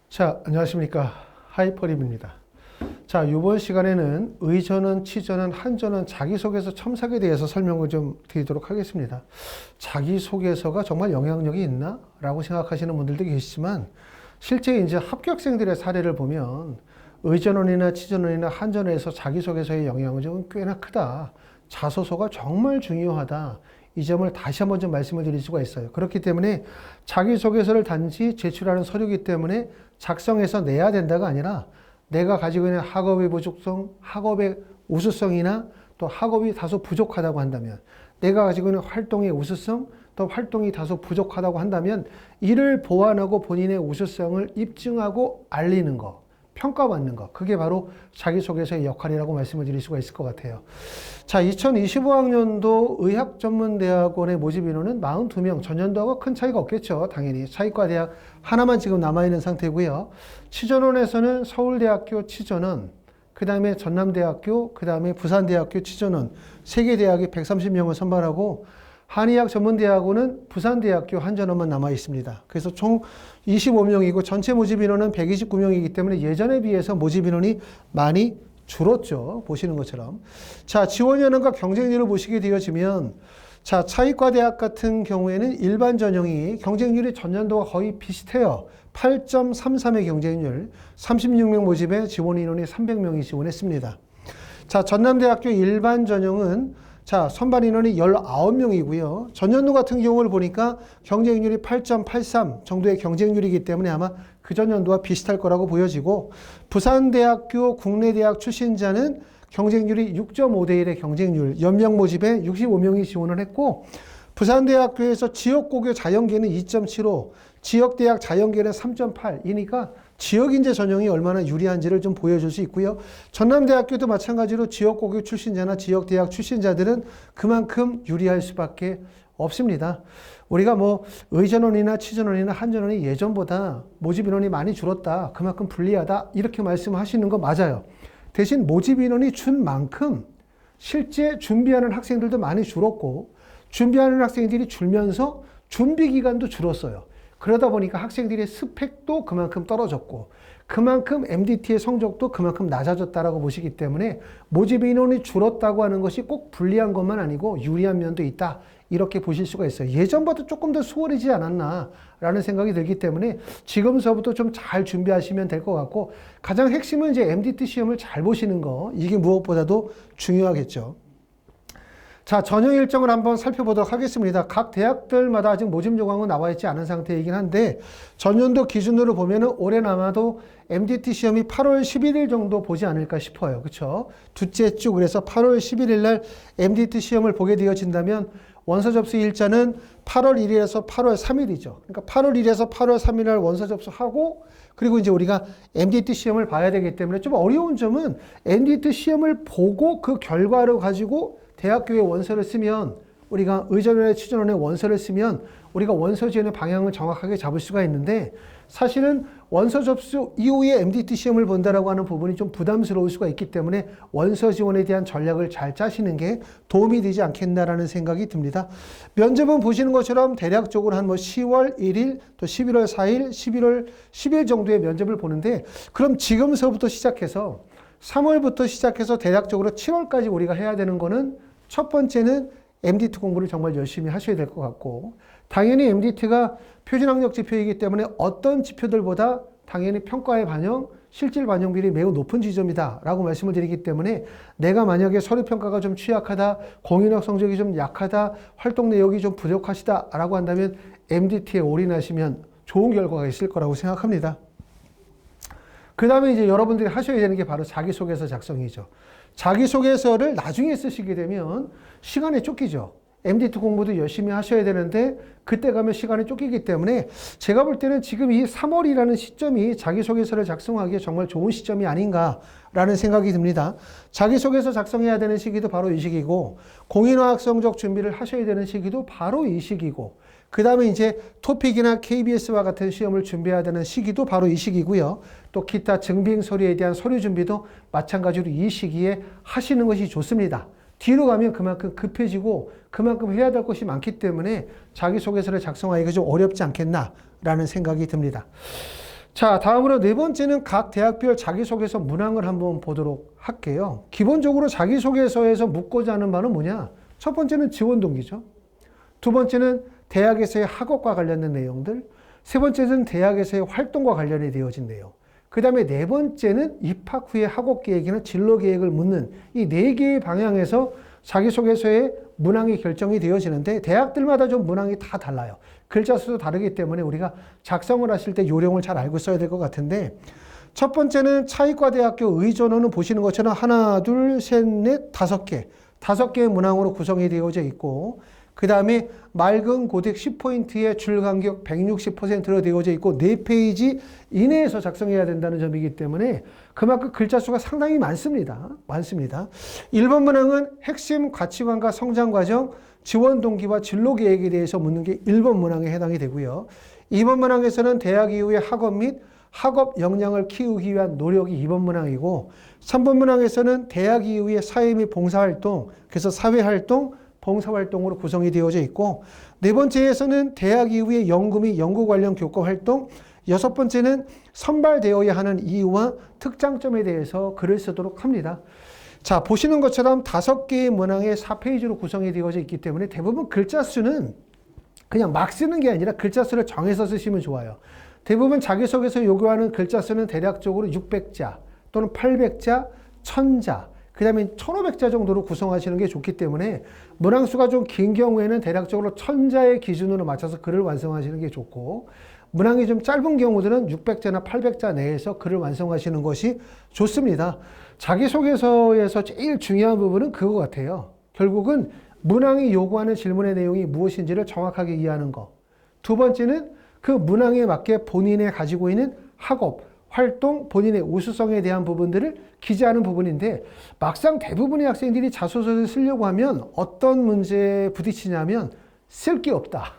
자, 안녕하십니까. 하이퍼립입니다. 자, 이번 시간에는 의전원, 치전원, 한전원 자기소개서 첨삭에 대해서 설명을 좀 드리도록 하겠습니다. 자기소개서가 정말 영향력이 있나? 라고 생각하시는 분들도 계시지만 실제 이제 합격생들의 사례를 보면 의전원이나 치전원이나 한전원에서 자기소개서의 영향은 좀 꽤나 크다. 자소서가 정말 중요하다. 이 점을 다시 한번 좀 말씀을 드릴 수가 있어요. 그렇기 때문에 자기소개서를 단지 제출하는 서류이기 때문에 작성해서 내야 된다가 아니라 내가 가지고 있는 학업의 부족성, 학업의 우수성이나 또 학업이 다소 부족하다고 한다면 내가 가지고 있는 활동의 우수성, 또 활동이 다소 부족하다고 한다면 이를 보완하고 본인의 우수성을 입증하고 알리는 거, 평가받는 거, 그게 바로 자기소개서의 역할이라고 말씀을 드릴 수가 있을 것 같아요. 자, 2025학년도 의학전문대학원의 모집 인원은 42명, 전년도하고 큰 차이가 없겠죠. 당연히 사이과대학 하나만 지금 남아있는 상태고요. 치전원에서는 서울대학교 치전원, 그 다음에 전남대학교, 그 다음에 부산대학교 치전원 3개 대학이 130명을 선발하고 한의학전문대학원은 부산대학교 한전원만 남아 있습니다. 그래서 총 25명이고 전체 모집 인원은 129명이기 때문에 예전에 비해서 모집 인원이 많이 줄었죠. 보시는 것처럼. 자, 지원 연원과 경쟁률을 보시게 되어지면 자, 차의과대학 같은 경우에는 일반 전형이 경쟁률이 전년도와 거의 비슷해요. 8.33의 경쟁률, 36명 모집에 지원 인원이 300명이 지원했습니다. 자, 전남대학교 일반 전형은 자, 선발 인원이 19명이고요. 전년도 같은 경우를 보니까 경쟁률이 8.83 정도의 경쟁률이기 때문에 아마 그 전년도와 비슷할 거라고 보여지고 부산대학교 국내대학 출신자는 경쟁률이 6.5대 1의 경쟁률, 연명 모집에 65명이 지원을 했고 부산대학교에서 지역고교 자연계는 2.75, 지역대학 자연계는 3.8이니까 지역인재 전형이 얼마나 유리한지를 좀 보여줄 수 있고요. 전남대학교도 마찬가지로 지역고교 출신자나 지역대학 출신자들은 그만큼 유리할 수밖에 없습니다. 우리가 뭐 의전원이나 치전원이나 한전원이 예전보다 모집 인원이 많이 줄었다, 그만큼 불리하다 이렇게 말씀하시는 거 맞아요. 대신 모집 인원이 준 만큼 실제 준비하는 학생들도 많이 줄었고 준비하는 학생들이 줄면서 준비 기간도 줄었어요. 그러다 보니까 학생들의 스펙도 그만큼 떨어졌고 그만큼 MDT의 성적도 그만큼 낮아졌다라고 보시기 때문에 모집 인원이 줄었다고 하는 것이 꼭 불리한 것만 아니고 유리한 면도 있다. 이렇게 보실 수가 있어요. 예전보다 조금 더 수월해지지 않았나라는 생각이 들기 때문에 지금서부터 좀 잘 준비하시면 될 것 같고 가장 핵심은 이제 MDT 시험을 잘 보시는 거, 이게 무엇보다도 중요하겠죠. 자, 전형 일정을 한번 살펴보도록 하겠습니다. 각 대학들마다 아직 모집 요강은 나와 있지 않은 상태이긴 한데 전년도 기준으로 보면은 올해 아마도 MDT 시험이 8월 11일 정도 보지 않을까 싶어요. 그렇죠? 둘째 주, 그래서 8월 11일 날 MDT 시험을 보게 되어진다면 원서 접수 일자는 8월 1일에서 8월 3일이죠. 그러니까 8월 1일에서 8월 3일 날 원서 접수하고 그리고 이제 우리가 MDT 시험을 봐야 되기 때문에 좀 어려운 점은 MDT 시험을 보고 그 결과를 가지고 대학교에 원서를 쓰면 우리가 의전원의 치전원의 원서를 쓰면 우리가 원서 지원의 방향을 정확하게 잡을 수가 있는데 사실은 원서 접수 이후에 MDT 시험을 본다라고 하는 부분이 좀 부담스러울 수가 있기 때문에 원서 지원에 대한 전략을 잘 짜시는 게 도움이 되지 않겠나라는 생각이 듭니다. 면접은 보시는 것처럼 대략적으로 한 뭐 10월 1일 또 11월 4일, 11월 10일 정도의 면접을 보는데 그럼 지금서부터 시작해서 3월부터 시작해서 대략적으로 7월까지 우리가 해야 되는 거는 첫 번째는 MDT 공부를 정말 열심히 하셔야 될 것 같고 당연히 MDT가 표준학력 지표이기 때문에 어떤 지표들보다 당연히 평가의 반영, 실질 반영률이 매우 높은 지점이다 라고 말씀을 드리기 때문에 내가 만약에 서류평가가 좀 취약하다, 공인학 성적이 좀 약하다, 활동 내역이 좀 부족하시다 라고 한다면 MDT에 올인하시면 좋은 결과가 있을 거라고 생각합니다. 그 다음에 이제 여러분들이 하셔야 되는 게 바로 자기소개서 작성이죠. 자기소개서를 나중에 쓰시게 되면 시간에 쫓기죠. MDT 공부도 열심히 하셔야 되는데 그때 가면 시간이 쫓기기 때문에 제가 볼 때는 지금 이 3월이라는 시점이 자기소개서를 작성하기에 정말 좋은 시점이 아닌가라는 생각이 듭니다. 자기소개서 작성해야 되는 시기도 바로 이 시기고 공인화학 성적 준비를 하셔야 되는 시기도 바로 이 시기고 그 다음에 이제 토픽이나 KBS와 같은 시험을 준비해야 되는 시기도 바로 이 시기고요. 또 기타 증빙 서류에 대한 서류 준비도 마찬가지로 이 시기에 하시는 것이 좋습니다. 뒤로 가면 그만큼 급해지고 그만큼 해야 될 것이 많기 때문에 자기소개서를 작성하기가 좀 어렵지 않겠나라는 생각이 듭니다. 자, 다음으로 네 번째는 각 대학별 자기소개서 문항을 한번 보도록 할게요. 기본적으로 자기소개서에서 묻고자 하는 바는 뭐냐? 첫 번째는 지원 동기죠. 두 번째는 대학에서의 학업과 관련된 내용들. 세 번째는 대학에서의 활동과 관련이 되어진 내용. 그 다음에 네 번째는 입학 후의 학업 계획이나 진로 계획을 묻는 이 네 개의 방향에서 자기소개서의 문항이 결정이 되어지는데 대학들마다 좀 문항이 다 달라요. 글자 수도 다르기 때문에 우리가 작성을 하실 때 요령을 잘 알고 써야 될 것 같은데 첫 번째는 차의과대학교 의전원은 보시는 것처럼 하나, 둘, 셋, 넷, 다섯 개의 문항으로 구성이 되어져 있고 그 다음에 맑은 고딕 10포인트의 줄 간격 160%로 되어져 있고 4페이지 이내에서 작성해야 된다는 점이기 때문에 그만큼 글자 수가 상당히 많습니다. 1번 문항은 핵심 가치관과 성장 과정, 지원 동기와 진로 계획에 대해서 묻는 게 1번 문항에 해당이 되고요. 2번 문항에서는 대학 이후의 학업 및 학업 역량을 키우기 위한 노력이 2번 문항이고 3번 문항에서는 대학 이후의 사회 및 봉사활동, 그래서 사회활동, 봉사활동으로 구성이 되어져 있고 네 번째에서는 대학 이후의 연구 및 연구 관련 교과 활동, 여섯 번째는 선발되어야 하는 이유와 특장점에 대해서 글을 쓰도록 합니다. 자, 보시는 것처럼 5개의 문항에 4페이지로 구성이 되어져 있기 때문에 대부분 글자 수는 그냥 막 쓰는 게 아니라 글자 수를 정해서 쓰시면 좋아요. 대부분 자기소개서 요구하는 글자 수는 대략적으로 600자 또는 800자, 1000자, 그 다음에 1500자 정도로 구성하시는 게 좋기 때문에 문항수가 좀 긴 경우에는 대략적으로 1000자의 기준으로 맞춰서 글을 완성하시는 게 좋고 문항이 좀 짧은 경우들은 600자나 800자 내에서 글을 완성하시는 것이 좋습니다. 자기소개서에서 제일 중요한 부분은 그거 같아요. 결국은 문항이 요구하는 질문의 내용이 무엇인지를 정확하게 이해하는 것. 두 번째는 그 문항에 맞게 본인의 가지고 있는 학업, 활동, 본인의 우수성에 대한 부분들을 기재하는 부분인데 막상 대부분의 학생들이 자소서를 쓰려고 하면 어떤 문제에 부딪히냐면 쓸 게 없다.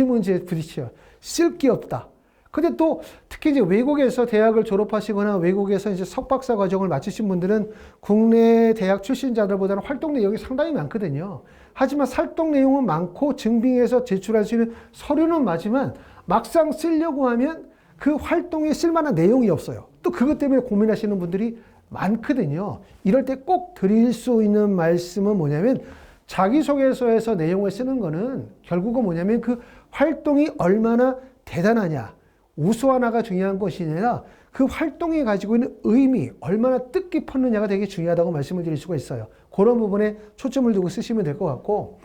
이 문제에 부딪혀요. 쓸 게 없다. 근데 또 특히 이제 외국에서 대학을 졸업하시거나 외국에서 이제 석박사 과정을 마치신 분들은 국내 대학 출신자들보다는 활동 내용이 상당히 많거든요. 하지만 활동 내용은 많고 증빙해서 제출할 수 있는 서류는 많지만 막상 쓰려고 하면 그 활동에 쓸만한 내용이 없어요. 또 그것 때문에 고민하시는 분들이 많거든요. 이럴 때 꼭 드릴 수 있는 말씀은 뭐냐면 자기소개서에서 내용을 쓰는 거는 결국은 뭐냐면 그 활동이 얼마나 대단하냐, 우수하나가 중요한 것이 아니라 그 활동이 가지고 있는 의미, 얼마나 뜻깊었느냐가 되게 중요하다고 말씀을 드릴 수가 있어요. 그런 부분에 초점을 두고 쓰시면 될 것 같고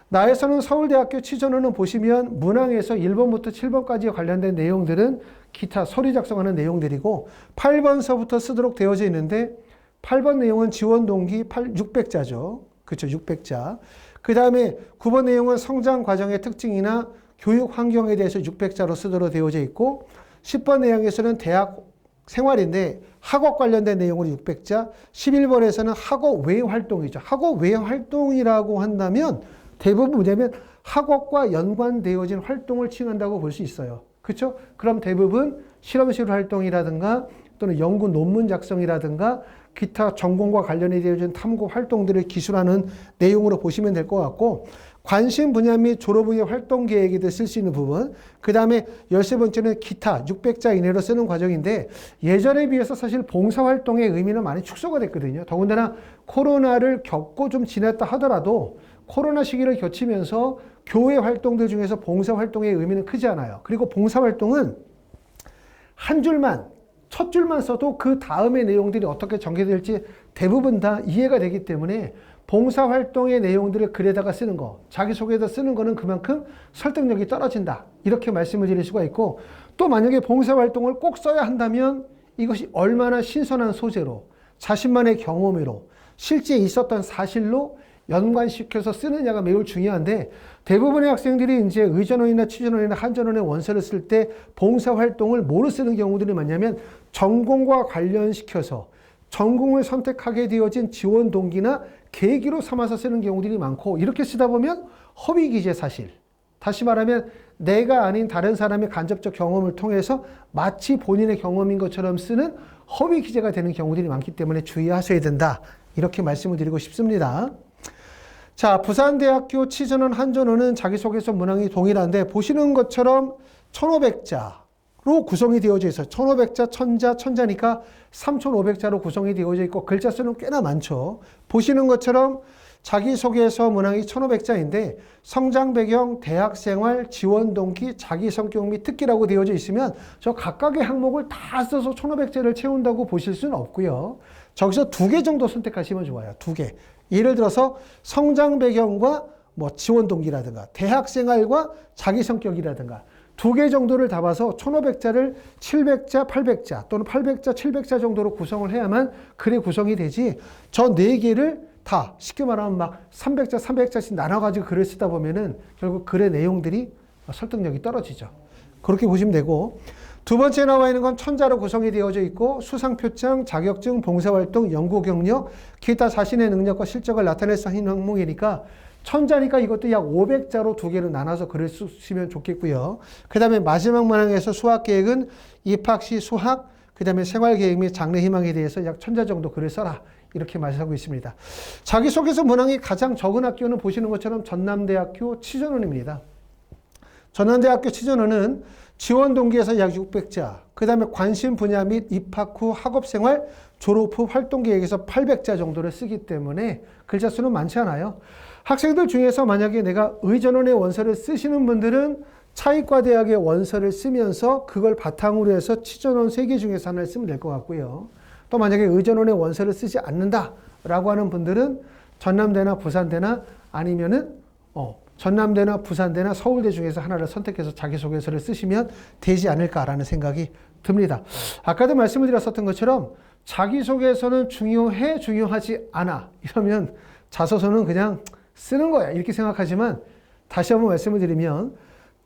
나에서는 서울대학교 치전원은 보시면 문항에서 1번부터 7번까지 관련된 내용들은 기타 서류 작성하는 내용들이고 8번서부터 쓰도록 되어져 있는데 8번 내용은 지원 동기 600자죠. 그렇죠. 600자. 그 다음에 9번 내용은 성장 과정의 특징이나 교육 환경에 대해서 600자로 쓰도록 되어져 있고 10번 내용에서는 대학 생활인데 학업 관련된 내용으로 600자, 11번에서는 학업 외 활동이죠. 학업 외 활동이라고 한다면 대부분 뭐냐면 학업과 연관되어진 활동을 칭한다고 볼 수 있어요. 그렇죠? 그럼 대부분 실험실 활동이라든가 또는 연구 논문 작성이라든가 기타 전공과 관련이 되어진 탐구 활동들을 기술하는 내용으로 보시면 될 것 같고 관심 분야 및 졸업 후의 활동 계획에도 쓸 수 있는 부분 그 다음에 13번째는 기타 600자 이내로 쓰는 과정인데 예전에 비해서 사실 봉사활동의 의미는 많이 축소가 됐거든요. 더군다나 코로나를 겪고 좀 지났다 하더라도 코로나 시기를 거치면서 교회 활동들 중에서 봉사활동의 의미는 크지 않아요. 그리고 봉사활동은 한 줄만, 첫 줄만 써도 그 다음의 내용들이 어떻게 전개될지 대부분 다 이해가 되기 때문에 봉사활동의 내용들을 글에다가 쓰는 거, 자기소개에다 쓰는 거는 그만큼 설득력이 떨어진다. 이렇게 말씀을 드릴 수가 있고 또 만약에 봉사활동을 꼭 써야 한다면 이것이 얼마나 신선한 소재로 자신만의 경험으로 실제 있었던 사실로 연관시켜서 쓰느냐가 매우 중요한데 대부분의 학생들이 이제 의전원이나 취전원이나 한전원의 원서를 쓸 때 봉사활동을 뭐로 쓰는 경우들이 많냐면 전공과 관련시켜서 전공을 선택하게 되어진 지원 동기나 계기로 삼아서 쓰는 경우들이 많고 이렇게 쓰다 보면 허위기재 사실 다시 말하면 내가 아닌 다른 사람의 간접적 경험을 통해서 마치 본인의 경험인 것처럼 쓰는 허위기재가 되는 경우들이 많기 때문에 주의하셔야 된다 이렇게 말씀을 드리고 싶습니다. 자, 부산대학교 치전원 한전원은 자기소개서 문항이 동일한데 보시는 것처럼 1500자 구성이 되어져 있어요. 1500자, 1000자, 1000자니까 3500자로 구성이 되어져 있고 글자 수는 꽤나 많죠. 보시는 것처럼 자기소개서 문항이 1500자인데 성장 배경, 대학생활, 지원 동기, 자기 성격 및 특기라고 되어져 있으면 저 각각의 항목을 다 써서 1500자를 채운다고 보실 수는 없고요. 저기서 2개 정도 선택하시면 좋아요. 2개. 예를 들어서 성장 배경과 뭐 지원 동기라든가 대학생활과 자기 성격이라든가 2개 정도를 담아서 1500자를 700자, 800자 또는 800자, 700자 정도로 구성을 해야만 글의 구성이 되지 저 4개를 다 쉽게 말하면 막 300자, 300자씩 나눠가지고 글을 쓰다 보면은 결국 글의 내용들이 설득력이 떨어지죠. 그렇게 보시면 되고 두 번째 나와 있는 건 1000자로 구성이 되어져 있고 수상표창, 자격증, 봉사활동, 연구 경력, 기타 자신의 능력과 실적을 나타낼 수 있는 항목이니까 1000자니까 이것도 약 500자로 2개로 나눠서 글을 쓰시면 좋겠고요. 그 다음에 마지막 문항에서 수학계획은 입학시 수학, 그 다음에 생활계획 및 장래 희망에 대해서 약 1000자 정도 글을 써라. 이렇게 말하고 있습니다. 자기소개서 문항이 가장 적은 학교는 보시는 것처럼 전남대학교 치전원입니다. 전남대학교 치전원은 지원 동기에서 약 600자, 그 다음에 관심 분야 및 입학 후 학업생활, 졸업 후 활동계획에서 800자 정도를 쓰기 때문에 글자 수는 많지 않아요. 학생들 중에서 만약에 내가 의전원의 원서를 쓰시는 분들은 차이과대학의 원서를 쓰면서 그걸 바탕으로 해서 치전원 3개 중에서 하나를 쓰면 될 것 같고요. 또 만약에 의전원의 원서를 쓰지 않는다라고 하는 분들은 전남대나 부산대나 아니면은 전남대나 부산대나 서울대 중에서 하나를 선택해서 자기소개서를 쓰시면 되지 않을까라는 생각이 듭니다. 아까도 말씀을 드렸었던 것처럼 자기소개서는 중요해, 중요하지 않아. 이러면 자소서는 그냥 쓰는 거야. 이렇게 생각하지만 다시 한번 말씀을 드리면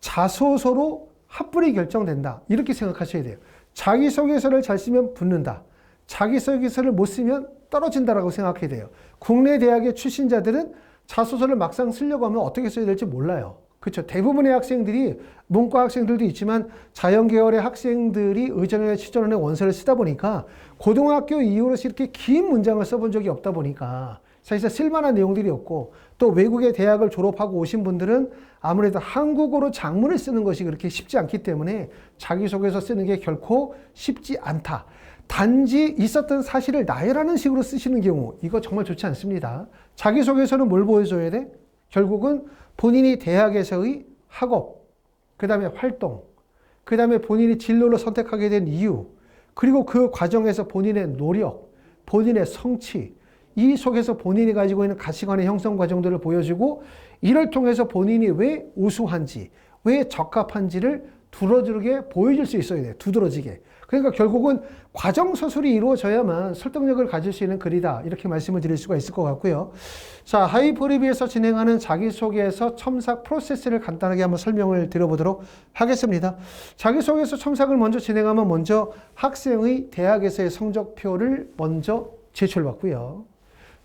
자소서로 합불이 결정된다. 이렇게 생각하셔야 돼요. 자기소개서를 잘 쓰면 붙는다. 자기소개서를 못 쓰면 떨어진다라고 생각해야 돼요. 국내 대학의 출신자들은 자소서를 막상 쓰려고 하면 어떻게 써야 될지 몰라요. 그렇죠. 대부분의 학생들이 문과 학생들도 있지만 자연계열의 학생들이 의전원의 치전원의 원서를 쓰다 보니까 고등학교 이후로 이렇게 긴 문장을 써본 적이 없다 보니까 사실상 쓸만한 내용들이 없고 또 외국의 대학을 졸업하고 오신 분들은 아무래도 한국어로 작문을 쓰는 것이 그렇게 쉽지 않기 때문에 자기소개서 쓰는 게 결코 쉽지 않다. 단지 있었던 사실을 나열하는 식으로 쓰시는 경우 이거 정말 좋지 않습니다. 자기소개서는 뭘 보여줘야 돼? 결국은 본인이 대학에서의 학업, 그 다음에 활동, 그 다음에 본인이 진로를 선택하게 된 이유, 그리고 그 과정에서 본인의 노력, 본인의 성취, 이 속에서 본인이 가지고 있는 가치관의 형성 과정들을 보여주고 이를 통해서 본인이 왜 우수한지, 왜 적합한지를 두드러지게 보여줄 수 있어야 돼요. 두드러지게. 그러니까 결국은 과정서술이 이루어져야만 설득력을 가질 수 있는 글이다. 이렇게 말씀을 드릴 수가 있을 것 같고요. 자, 하이퍼리비에서 진행하는 자기소개서 첨삭 프로세스를 간단하게 한번 설명을 드려보도록 하겠습니다. 자기소개서 첨삭을 먼저 진행하면 먼저 학생의 대학에서의 성적표를 먼저 제출받고요.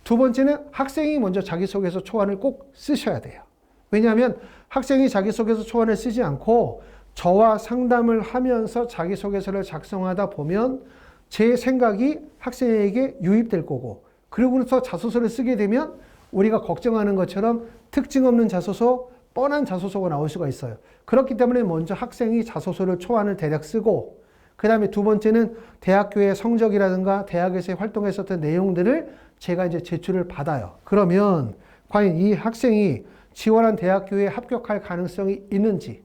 두 번째는 학생이 먼저 자기소개서 초안을 꼭 쓰셔야 돼요. 왜냐하면 학생이 자기소개서 초안을 쓰지 않고 저와 상담을 하면서 자기소개서를 작성하다 보면 제 생각이 학생에게 유입될 거고 그리고 나서 자소서를 쓰게 되면 우리가 걱정하는 것처럼 특징 없는 자소서, 뻔한 자소서가 나올 수가 있어요. 그렇기 때문에 먼저 학생이 자소서를 초안을 대략 쓰고 그 다음에 두 번째는 대학교의 성적이라든가 대학에서 활동했었던 내용들을 제가 이제 제출을 받아요. 그러면 과연 이 학생이 지원한 대학교에 합격할 가능성이 있는지,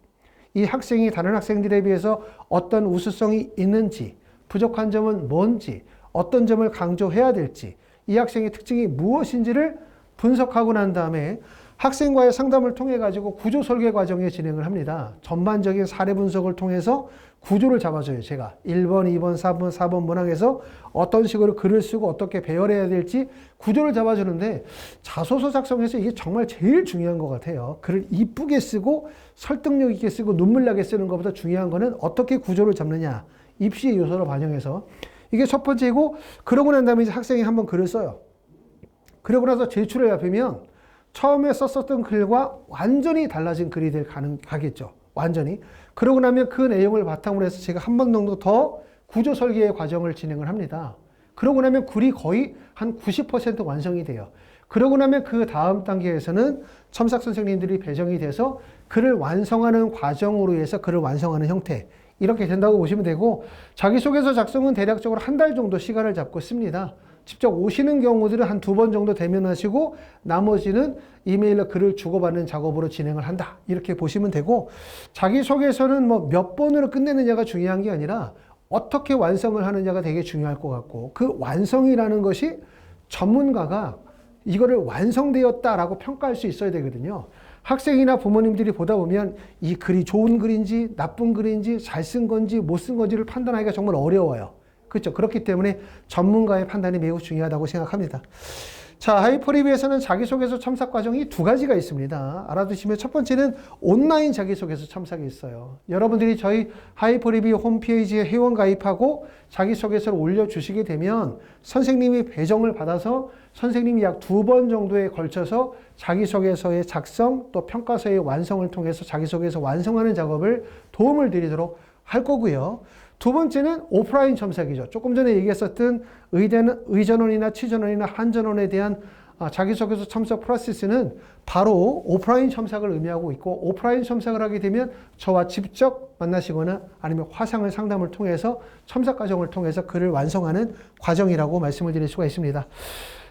이 학생이 다른 학생들에 비해서 어떤 우수성이 있는지, 부족한 점은 뭔지, 어떤 점을 강조해야 될지, 이 학생의 특징이 무엇인지를 분석하고 난 다음에 학생과의 상담을 통해 가지고 구조 설계 과정에 진행을 합니다. 전반적인 사례 분석을 통해서 구조를 잡아줘요. 제가 1번, 2번, 3번, 4번 문항에서 어떤 식으로 글을 쓰고 어떻게 배열해야 될지 구조를 잡아주는데 자소서 작성에서 이게 정말 제일 중요한 것 같아요. 글을 이쁘게 쓰고 설득력 있게 쓰고 눈물 나게 쓰는 것보다 중요한 거는 어떻게 구조를 잡느냐. 입시의 요소를 반영해서. 이게 첫 번째고 그러고 난 다음에 이제 학생이 한번 글을 써요. 그러고 나서 제출을 yap으면 처음에 썼었던 글과 완전히 달라진 글이 가겠죠. 완전히. 그러고 나면 그 내용을 바탕으로 해서 제가 한 번 정도 더 구조 설계의 과정을 진행을 합니다. 그러고 나면 글이 거의 한 90% 완성이 돼요. 그러고 나면 그 다음 단계에서는 첨삭 선생님들이 배정이 돼서 글을 완성하는 과정으로 해서 글을 완성하는 형태. 이렇게 된다고 보시면 되고, 자기소개서 작성은 대략적으로 한 달 정도 시간을 잡고 씁니다. 직접 오시는 경우들은 한 2번 정도 대면하시고 나머지는 이메일로 글을 주고받는 작업으로 진행을 한다. 이렇게 보시면 되고, 자기소개서는 뭐 몇 번으로 끝내느냐가 중요한 게 아니라 어떻게 완성을 하느냐가 되게 중요할 것 같고, 그 완성이라는 것이 전문가가 이거를 완성되었다라고 평가할 수 있어야 되거든요. 학생이나 부모님들이 보다 보면 이 글이 좋은 글인지 나쁜 글인지 잘 쓴 건지 못 쓴 건지를 판단하기가 정말 어려워요. 그렇죠? 그렇기 때문에 전문가의 판단이 매우 중요하다고 생각합니다. 자, 하이퍼리뷰에서는 자기소개서 첨삭 과정이 2가지가 있습니다. 알아두시면 첫 번째는 온라인 자기소개서 첨삭이 있어요. 여러분들이 저희 하이퍼리뷰 홈페이지에 회원 가입하고 자기소개서를 올려주시게 되면 선생님이 배정을 받아서 선생님이 약 2번 정도에 걸쳐서 자기소개서의 작성 또 평가서의 완성을 통해서 자기소개서 완성하는 작업을 도움을 드리도록 할 거고요. 2번째는 오프라인 첨삭이죠. 조금 전에 얘기했었던 의전원이나 치전원이나 한전원에 대한 자기소개서 첨삭 프로세스는 바로 오프라인 첨삭을 의미하고 있고, 오프라인 첨삭을 하게 되면 저와 직접 만나시거나 아니면 화상을 상담을 통해서 첨삭 과정을 통해서 글을 완성하는 과정이라고 말씀을 드릴 수가 있습니다.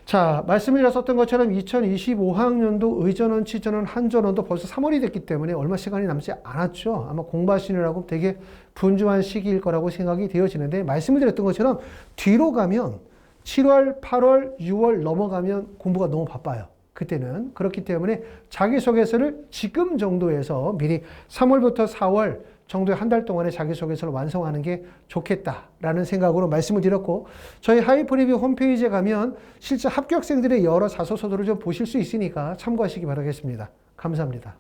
자, 말씀을 드렸었던 것처럼 2025학년도 의전원, 치전원, 한전원도 벌써 3월이 됐기 때문에 얼마 시간이 남지 않았죠. 아마 공부하시느라고 되게 분주한 시기일 거라고 생각이 되어지는데, 말씀을 드렸던 것처럼 뒤로 가면 7월, 8월, 6월 넘어가면 공부가 너무 바빠요. 그때는. 그렇기 때문에 자기소개서를 지금 정도에서 미리 3월부터 4월 정도의 한 달 동안에 자기소개서를 완성하는 게 좋겠다라는 생각으로 말씀을 드렸고, 저희 하이퍼리뷰 홈페이지에 가면 실제 합격생들의 여러 자소서들을 좀 보실 수 있으니까 참고하시기 바라겠습니다. 감사합니다.